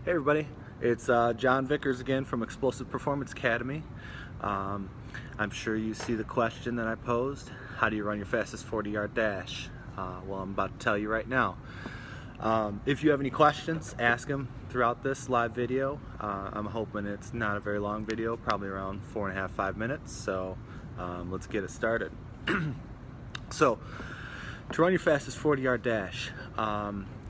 Hey everybody, it's John Vickers again from Explosive Performance Academy. I'm sure you see the question that I posed. How do you run your fastest 40-yard dash? Well, I'm about to tell you right now. If you have any questions, ask them throughout this live video. I'm hoping it's not a very long video, probably around 4.5–5 minutes, so let's get it started. So, to run your fastest 40-yard dash,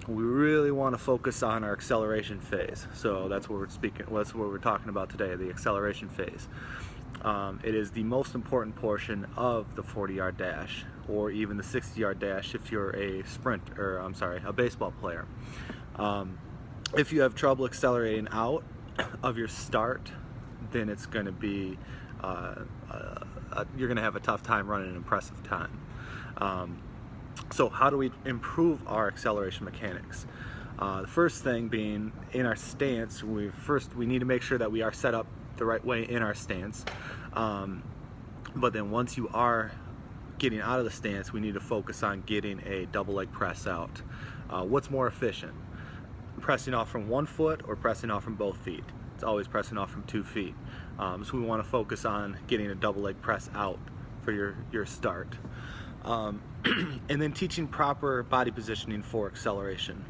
we really want to focus on our acceleration phase. So that's what we're talking about today, the acceleration phase. It is the most important portion of the 40-yard dash, or even the 60-yard dash if you're a a baseball player. If you have trouble accelerating out of your start, then it's going to be you're going to have a tough time running an impressive time. So how do we improve our acceleration mechanics? The first thing being, in our stance, we need to make sure that we are set up the right way in our stance. But then once you are getting out of the stance, we need to focus on getting a double leg press out. What's more efficient? Pressing off from one foot or pressing off from both feet? It's always pressing off from 2 feet. So we want to focus on getting a double leg press out for your start. And then teaching proper body positioning for acceleration.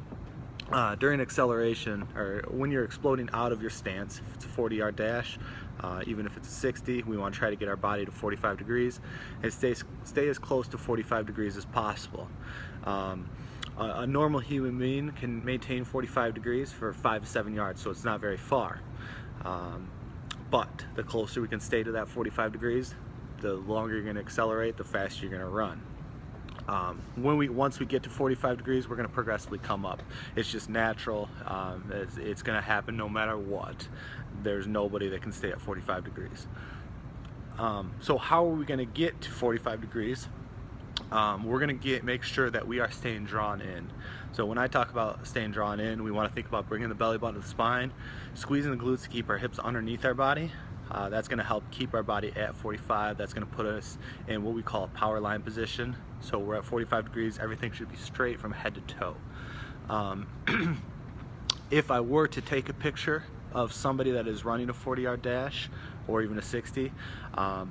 During acceleration, or when you're exploding out of your stance, if it's a 40-yard dash, even if it's a 60, we want to try to get our body to 45 degrees and stay as close to 45 degrees as possible. A normal human being can maintain 45 degrees for 5 to 7 yards, so it's not very far. But the closer we can stay to that 45 degrees, the longer you're going to accelerate, the faster you're going to run. Once we get to 45 degrees, we're going to progressively come up. It's just natural. It's going to happen no matter what. There's nobody that can stay at 45 degrees. So how are we going to get to 45 degrees? We're going to make sure that we are staying drawn in. So when I talk about staying drawn in, we want to think about bringing the belly button to the spine, squeezing the glutes to keep our hips underneath our body. That's going to help keep our body at 45. That's going to put us in what we call a power line position. So we're at 45 degrees, everything should be straight from head to toe. If I were to take a picture of somebody that is running a 40-yard dash or even a 60, I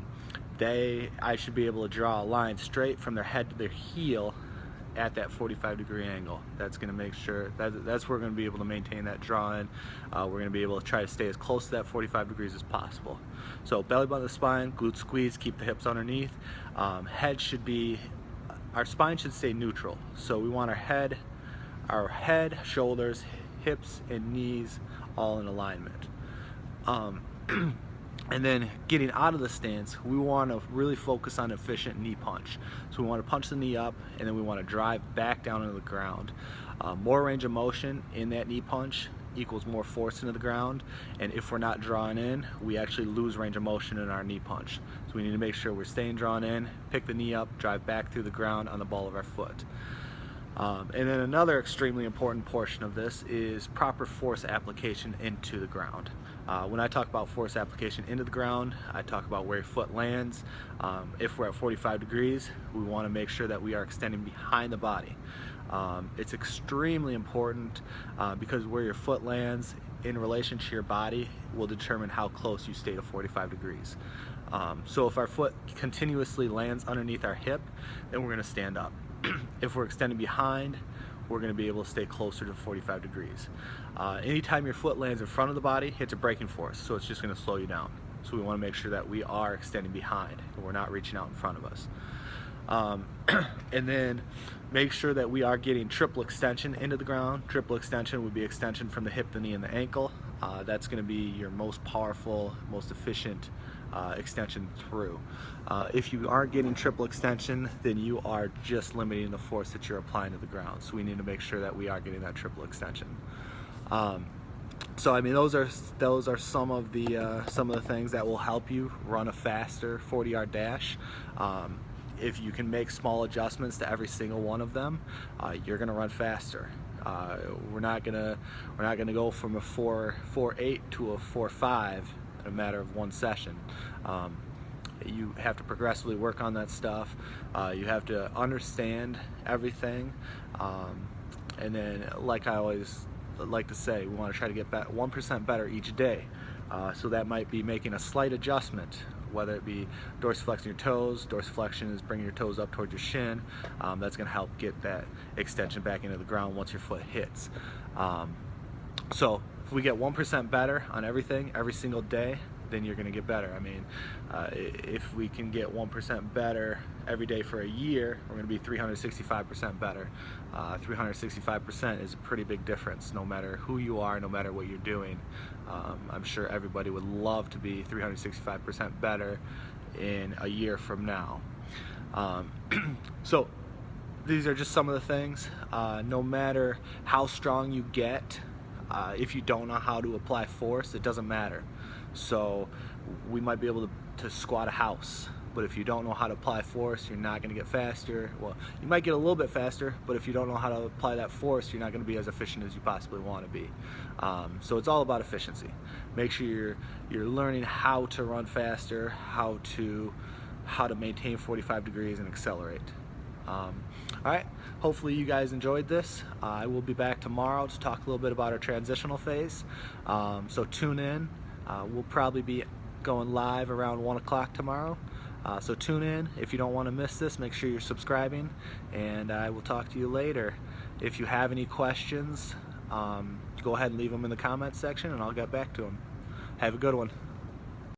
should be able to draw a line straight from their head to their heel at that 45-degree angle. That's going to make sure that's where we're going to be able to maintain that draw in. We're going to be able to try to stay as close to that 45 degrees as possible. So belly button to the spine, glute squeeze, keep the hips underneath. Our spine should stay neutral. So we want our head, shoulders, hips, and knees all in alignment. And then getting out of the stance, we want to really focus on efficient knee punch. So we want to punch the knee up, and then we want to drive back down into the ground. More range of motion in that knee punch equals more force into the ground, and if we're not drawing in, we actually lose range of motion in our knee punch. So we need to make sure we're staying drawn in, pick the knee up, drive back through the ground on the ball of our foot. And then another extremely important portion of this is proper force application into the ground. When I talk about force application into the ground, I talk about where your foot lands. If we're at 45 degrees, we want to make sure that we are extending behind the body. It's extremely important because where your foot lands in relation to your body will determine how close you stay to 45 degrees. So if our foot continuously lands underneath our hip, then we're going to stand up. If we're extending behind, we're going to be able to stay closer to 45 degrees. Anytime your foot lands in front of the body, it's a braking force, so it's just going to slow you down. So we want to make sure that we are extending behind and we're not reaching out in front of us. And then make sure that we are getting triple extension into the ground. Triple extension would be extension from the hip, the knee, and the ankle. That's going to be your most powerful, most efficient extension through. If you aren't getting triple extension, then you are just limiting the force that you're applying to the ground. So we need to make sure that we are getting that triple extension. So I mean, those are some of the things that will help you run a faster 40-yard dash. If you can make small adjustments to every single one of them, you're going to run faster. We're not gonna go from a 4.8 to a 4.5 in a matter of one session. You have to progressively work on that stuff. You have to understand everything, and then, like I always like to say, we want to try to get 1% better each day. So that might be making a slight adjustment, whether it be dorsiflexing your toes. Dorsiflexion is bringing your toes up towards your shin. That's going to help get that extension back into the ground once your foot hits. So if we get 1% better on everything every single day, then you're going to get better. I mean, if we can get 1% better every day for a year, we're going to be 365% better. 365% is a pretty big difference, no matter who you are, no matter what you're doing. I'm sure everybody would love to be 365% better in a year from now. So these are just some of the things. No matter how strong you get, if you don't know how to apply force, it doesn't matter. So we might be able to squat a house, but if you don't know how to apply force, you're not going to get faster. Well, you might get a little bit faster, but if you don't know how to apply that force, you're not going to be as efficient as you possibly want to be. So it's all about efficiency. Make sure you're learning how to run faster, how to maintain 45 degrees and accelerate. Alright, hopefully you guys enjoyed this. I will be back tomorrow to talk a little bit about our transitional phase. So tune in. We'll probably be going live around 1 o'clock tomorrow. So tune in. If you don't want to miss this, make sure you're subscribing, and I will talk to you later. If you have any questions, go ahead and leave them in the comments section and I'll get back to them. Have a good one.